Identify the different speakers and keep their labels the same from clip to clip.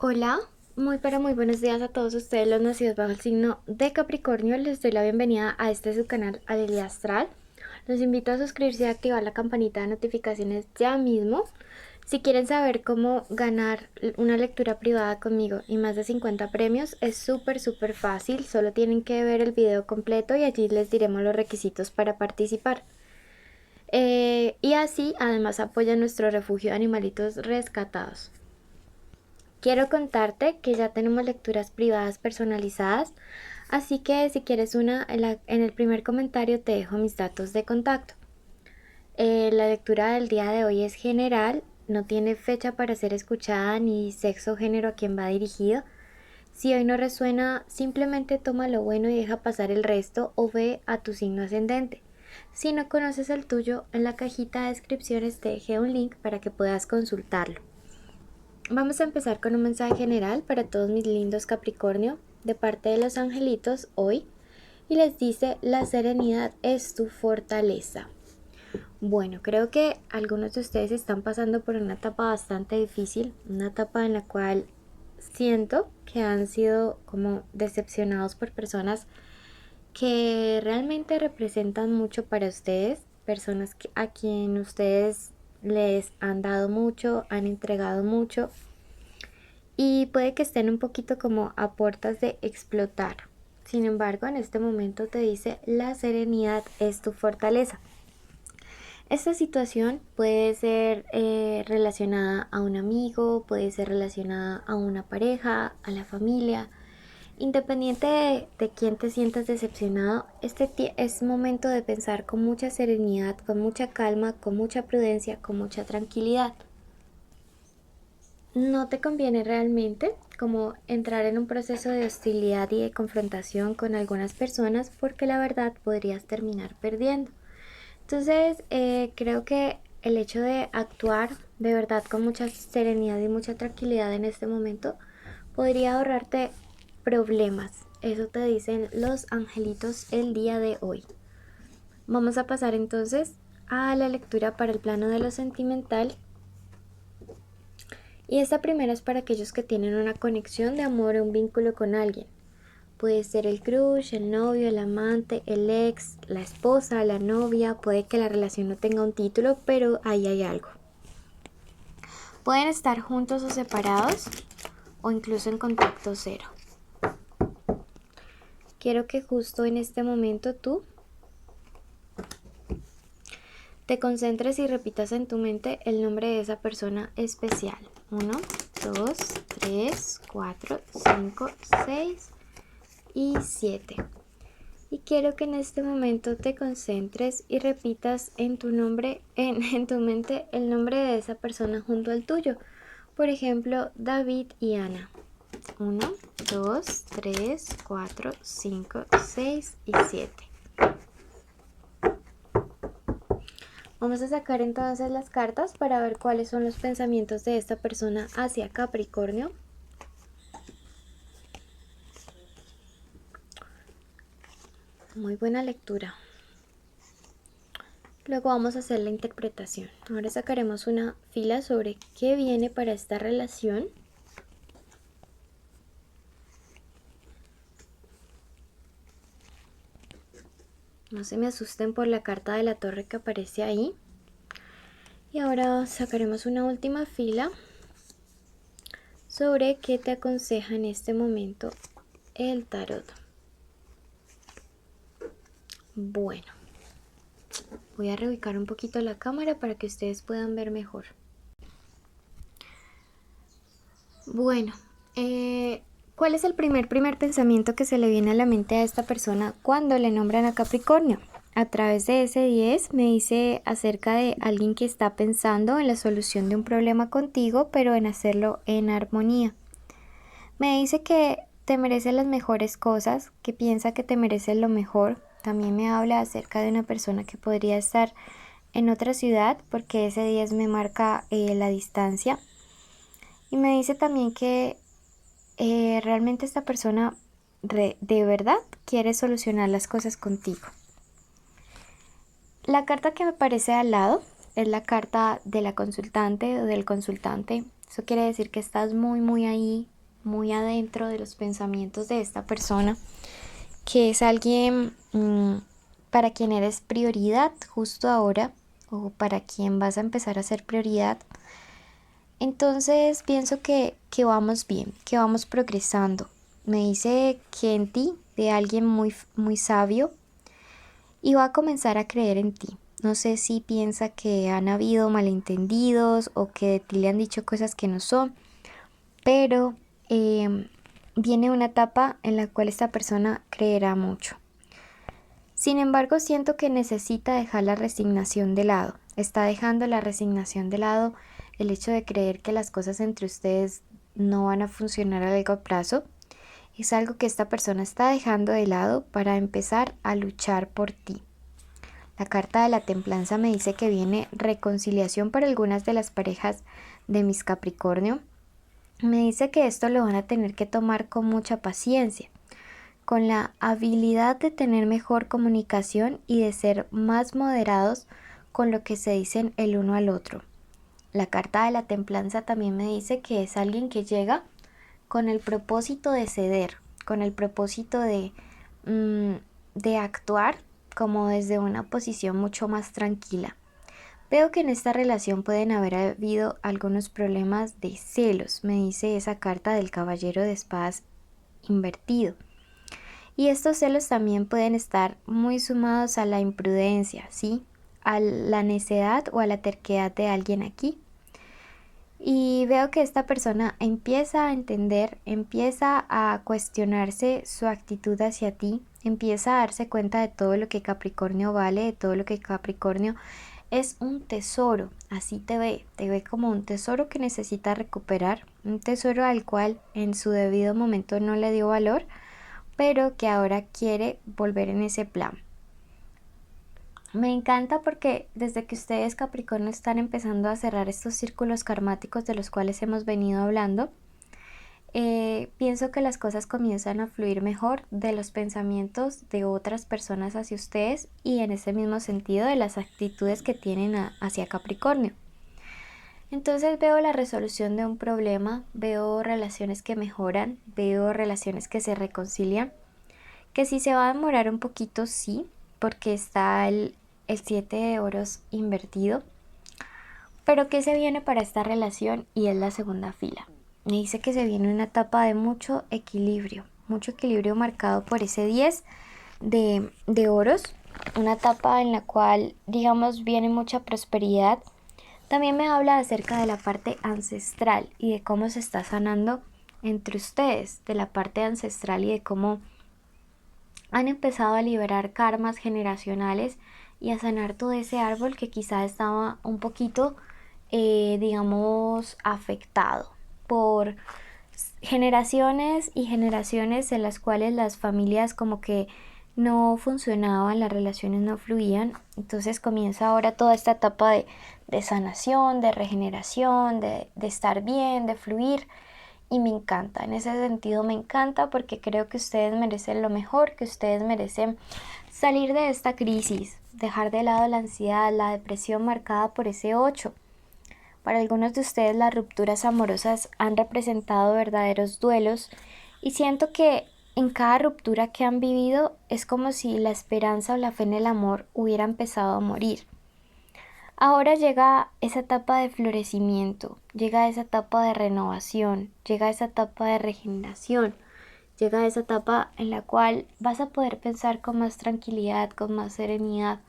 Speaker 1: Hola, muy pero muy buenos días a todos ustedes los nacidos bajo el signo de Capricornio. Les doy la bienvenida a este su canal Adelia Astral. Los invito a suscribirse y activar la campanita de notificaciones ya mismo. Si quieren saber cómo ganar una lectura privada conmigo y más de 50 premios, es súper fácil. Solo tienen que ver el video completo y allí les diremos los requisitos para participar. Y así además apoya nuestro refugio de animalitos rescatados. Quiero contarte que ya tenemos lecturas privadas personalizadas, así que si quieres una, en el primer comentario te dejo mis datos de contacto. La lectura del día de hoy es general, no tiene fecha para ser escuchada ni sexo o género a quien va dirigido. Si hoy no resuena, simplemente toma lo bueno y deja pasar el resto o ve a tu signo ascendente. Si no conoces el tuyo, en la cajita de descripciones te dejé un link para que puedas consultarlo. Vamos a empezar con un mensaje general para todos mis lindos Capricornio de parte de los angelitos hoy y les dice: la serenidad es tu fortaleza. Bueno, creo que algunos de ustedes están pasando por una etapa bastante difícil, una etapa en la cual siento que han sido como decepcionados por personas que realmente representan mucho para ustedes, personas a quien ustedes les han dado mucho, han entregado mucho y puede que estén un poquito como a puertas de explotar. Sin embargo, en este momento te dice: la serenidad es tu fortaleza. Esta situación puede ser relacionada a un amigo, puede ser relacionada a una pareja, a la familia. Independiente de quién te sientas decepcionado, este es momento de pensar con mucha serenidad, con mucha calma, con mucha prudencia, con mucha tranquilidad. No te conviene realmente como entrar en un proceso de hostilidad y de confrontación con algunas personas, porque la verdad podrías terminar perdiendo. Entonces creo que el hecho de actuar de verdad con mucha serenidad y mucha tranquilidad en este momento podría ahorrarte problemas. Eso te dicen los angelitos el día de hoy. Vamos a pasar entonces a la lectura para el plano de lo sentimental. Y esta primera es para aquellos que tienen una conexión de amor o un vínculo con alguien. Puede ser el crush, el novio, el amante, el ex, la esposa, la novia. Puede que la relación no tenga un título, pero ahí hay algo. Pueden estar juntos o separados o incluso en contacto cero. Quiero que justo en este momento tú te concentres y repitas en tu mente el nombre de esa persona especial. 1, 2, 3, 4, 5, 6 y 7. Y quiero que en este momento te concentres y repitas en tu nombre, en tu mente, el nombre de esa persona junto al tuyo. Por ejemplo, David y Ana. 1, 2, 3, 4, 5, 6 y 7. Vamos a sacar entonces las cartas para ver cuáles son los pensamientos de esta persona hacia Capricornio. Muy buena lectura. Luego vamos a hacer la interpretación. Ahora sacaremos una fila sobre qué viene para esta relación. No se me asusten por la carta de la torre que aparece ahí. Y ahora sacaremos una última fila sobre qué te aconseja en este momento el tarot. Bueno, voy a reubicar un poquito la cámara para que ustedes puedan ver mejor. Bueno, ¿cuál es el primer pensamiento que se le viene a la mente a esta persona cuando le nombran a Capricornio? A través de ese 10 me dice acerca de alguien que está pensando en la solución de un problema contigo, pero en hacerlo en armonía. Me dice que te merece las mejores cosas, que piensa que te merece lo mejor. También me habla acerca de una persona que podría estar en otra ciudad, porque ese 10 me marca la distancia. Y me dice también que realmente esta persona de verdad quiere solucionar las cosas contigo. La carta que me aparece al lado es la carta de la consultante o del consultante. Eso quiere decir que estás muy ahí, muy adentro de los pensamientos de esta persona, que es alguien para quien eres prioridad justo ahora, o para quien vas a empezar a ser prioridad. Entonces pienso que vamos bien, que vamos progresando. Me dice que en ti, de alguien muy sabio, y va a comenzar a creer en ti. No sé si piensa que han habido malentendidos o que de ti le han dicho cosas que no son, pero viene una etapa en la cual esta persona creerá mucho. Sin embargo, siento que necesita dejar la resignación de lado. Está dejando la resignación de lado, el hecho de creer que las cosas entre ustedes no van a funcionar a largo plazo. Es algo que esta persona está dejando de lado para empezar a luchar por ti. La carta de la templanza me dice que viene reconciliación para algunas de las parejas de mis Capricornio. Me dice que esto lo van a tener que tomar con mucha paciencia, con la habilidad de tener mejor comunicación y de ser más moderados con lo que se dicen el uno al otro. La carta de la templanza también me dice que es alguien que llega con el propósito de ceder, con el propósito de actuar como desde una posición mucho más tranquila. Veo que en esta relación pueden haber habido algunos problemas de celos, me dice esa carta del caballero de espadas invertido. Y estos celos también pueden estar muy sumados a la imprudencia, ¿sí? A la necedad o a la terquedad de alguien aquí. Y veo que esta persona empieza a entender, empieza a cuestionarse su actitud hacia ti, empieza a darse cuenta de todo lo que Capricornio vale, de todo lo que Capricornio es un tesoro, así te ve como un tesoro que necesita recuperar, un tesoro al cual en su debido momento no le dio valor, pero que ahora quiere volver en ese plan. Me encanta porque desde que ustedes Capricornio están empezando a cerrar estos círculos karmáticos de los cuales hemos venido hablando, pienso que las cosas comienzan a fluir mejor de los pensamientos de otras personas hacia ustedes y en ese mismo sentido de las actitudes que tienen hacia Capricornio. Entonces veo la resolución de un problema, veo relaciones que mejoran, veo relaciones que se reconcilian, que si se va a demorar un poquito, sí, porque está el 7 de oros invertido, pero ¿qué se viene para esta relación? Y es la segunda fila. Me dice que se viene una etapa de mucho equilibrio marcado por ese 10 de oros, una etapa en la cual, digamos, viene mucha prosperidad. También me habla acerca de la parte ancestral y de cómo se está sanando entre ustedes, de la parte ancestral y de cómo han empezado a liberar karmas generacionales y a sanar todo ese árbol que quizá estaba un poquito, digamos, afectado por generaciones y generaciones en las cuales las familias como que no funcionaban, las relaciones no fluían. Entonces comienza ahora toda esta etapa de sanación, de regeneración, de estar bien, de fluir. Y me encanta, en ese sentido me encanta porque creo que ustedes merecen lo mejor, que ustedes merecen salir de esta crisis, dejar de lado la ansiedad, la depresión marcada por ese 8. Para algunos de ustedes las rupturas amorosas han representado verdaderos duelos y siento que en cada ruptura que han vivido es como si la esperanza o la fe en el amor hubiera empezado a morir. Ahora llega esa etapa de florecimiento, llega esa etapa de renovación, llega esa etapa de regeneración, llega esa etapa en la cual vas a poder pensar con más tranquilidad, con más serenidad,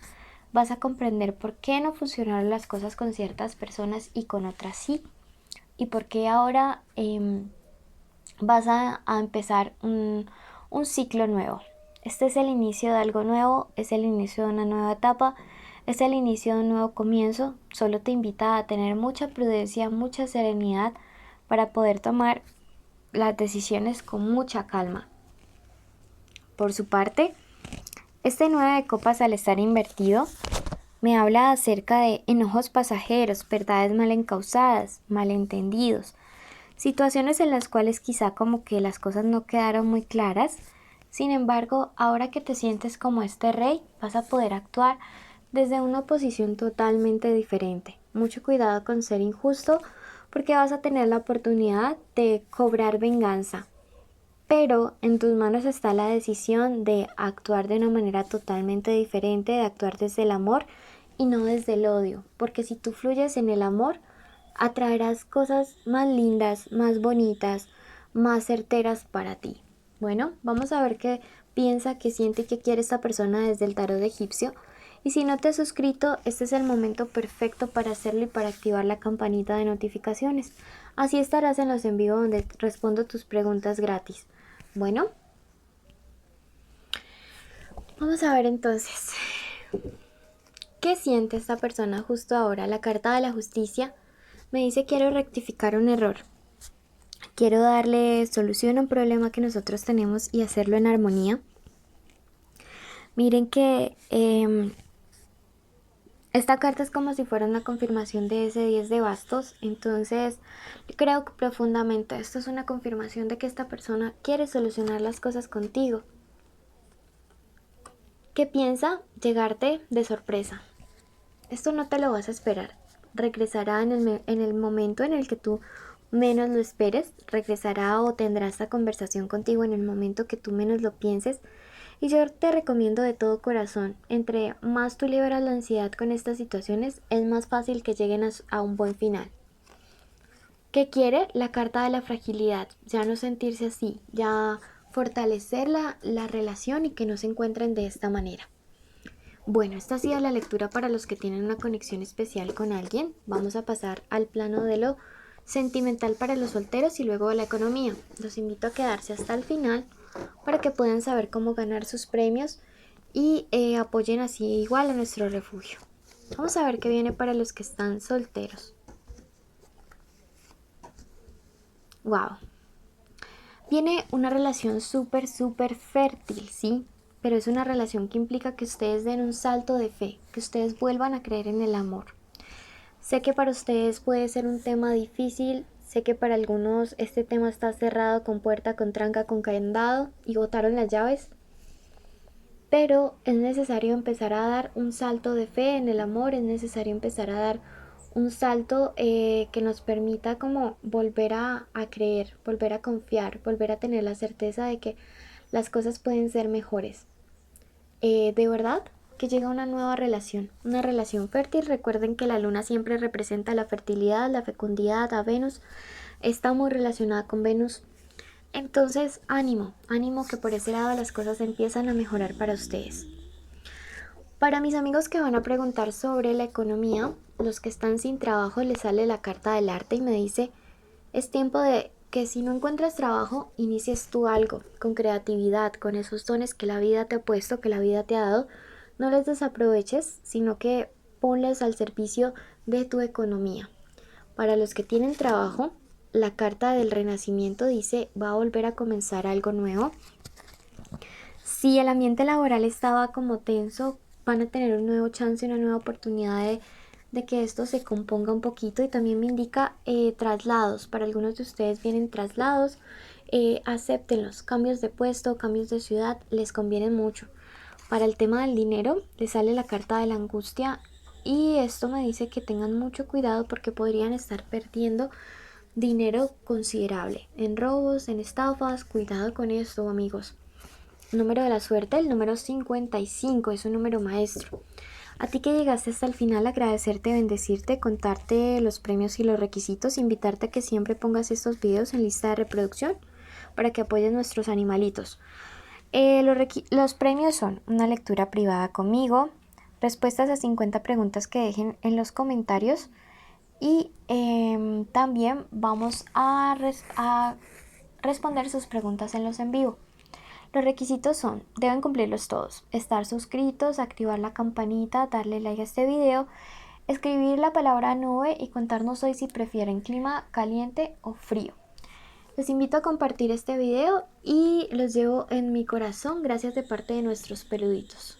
Speaker 1: vas a comprender por qué no funcionaron las cosas con ciertas personas y con otras sí, y por qué ahora vas a empezar un ciclo nuevo. Este es el inicio de algo nuevo, es el inicio de una nueva etapa, es el inicio de un nuevo comienzo. Solo te invita a tener mucha prudencia, mucha serenidad para poder tomar las decisiones con mucha calma. Por su parte, este 9 de copas al estar invertido me habla acerca de enojos pasajeros, verdades mal encausadas, malentendidos, situaciones en las cuales quizá como que las cosas no quedaron muy claras. Sin embargo, ahora que te sientes como este rey, vas a poder actuar desde una posición totalmente diferente. Mucho cuidado con ser injusto porque vas a tener la oportunidad de cobrar venganza. Pero en tus manos está la decisión de actuar de una manera totalmente diferente, de actuar desde el amor y no desde el odio. Porque si tú fluyes en el amor, atraerás cosas más lindas, más bonitas, más certeras para ti. Bueno, vamos a ver qué piensa, qué siente y qué quiere esta persona desde el tarot egipcio. Y si no te has suscrito, este es el momento perfecto para hacerlo y para activar la campanita de notificaciones. Así estarás en los en vivo donde respondo tus preguntas gratis. Bueno, vamos a ver entonces. ¿Qué siente esta persona justo ahora? La carta de la justicia me dice: quiero rectificar un error. Quiero darle solución a un problema que nosotros tenemos y hacerlo en armonía. Miren que esta carta es como si fuera una confirmación de ese 10 de bastos. Entonces creo que profundamente esto es una confirmación de que esta persona quiere solucionar las cosas contigo. ¿Qué piensa? Llegarte de sorpresa. Esto no te lo vas a esperar. Regresará en el momento en el que tú menos lo esperes. Regresará o tendrá esta conversación contigo en el momento que tú menos lo pienses. Y yo te recomiendo de todo corazón, entre más tú liberas la ansiedad con estas situaciones, es más fácil que lleguen a un buen final. ¿Qué quiere? La carta de la fragilidad. Ya no sentirse así, ya fortalecer la relación y que no se encuentren de esta manera. Bueno, esta ha sido la lectura para los que tienen una conexión especial con alguien. Vamos a pasar al plano de lo sentimental para los solteros y luego a la economía. Los invito a quedarse hasta el final para que puedan saber cómo ganar sus premios y apoyen así igual a nuestro refugio. Vamos a ver qué viene para los que están solteros. Wow. Viene una relación súper fértil, ¿sí? Pero es una relación que implica que ustedes den un salto de fe, que ustedes vuelvan a creer en el amor. Sé que para ustedes puede ser un tema difícil, sé que para algunos este tema está cerrado con puerta, con tranca, con candado y botaron las llaves. Pero es necesario empezar a dar un salto de fe en el amor, es necesario empezar a dar un salto que nos permita como volver a creer, volver a confiar, volver a tener la certeza de que las cosas pueden ser mejores. De verdad que llega una relación fértil. Recuerden que la luna siempre representa la fertilidad, la fecundidad. A Venus está muy relacionada con Venus. Entonces, ánimo que por ese lado las cosas empiezan a mejorar para ustedes. Para mis amigos que van a preguntar sobre la economía, los que están sin trabajo, les sale la carta del arte y me dice: es tiempo de que si no encuentras trabajo, inicies tú algo, con creatividad, con esos dones que la vida te ha puesto, que la vida te ha dado. No les desaproveches, sino que ponles al servicio de tu economía. Para los que tienen trabajo, la carta del renacimiento dice: va a volver a comenzar algo nuevo. Si el ambiente laboral estaba como tenso, van a tener un nuevo chance, una nueva oportunidad de que esto se componga un poquito. Y también me indica traslados. Para algunos de ustedes vienen traslados, acéptenlos. Cambios de puesto, cambios de ciudad, les convienen mucho. Para el tema del dinero, les sale la carta de la angustia y esto me dice que tengan mucho cuidado porque podrían estar perdiendo dinero considerable en robos, en estafas. Cuidado con esto, amigos. Número de la suerte, el número 55, es un número maestro. A ti que llegaste hasta el final, agradecerte, bendecirte, contarte los premios y los requisitos, invitarte a que siempre pongas estos videos en lista de reproducción para que apoyen nuestros animalitos. Los premios son una lectura privada conmigo, respuestas a 50 preguntas que dejen en los comentarios y también vamos a responder sus preguntas en los en vivo. Los requisitos son, deben cumplirlos todos: estar suscritos, activar la campanita, darle like a este video, escribir la palabra nube y contarnos hoy si prefieren clima caliente o frío. Les invito a compartir este video y los llevo en mi corazón. Gracias de parte de nuestros peluditos.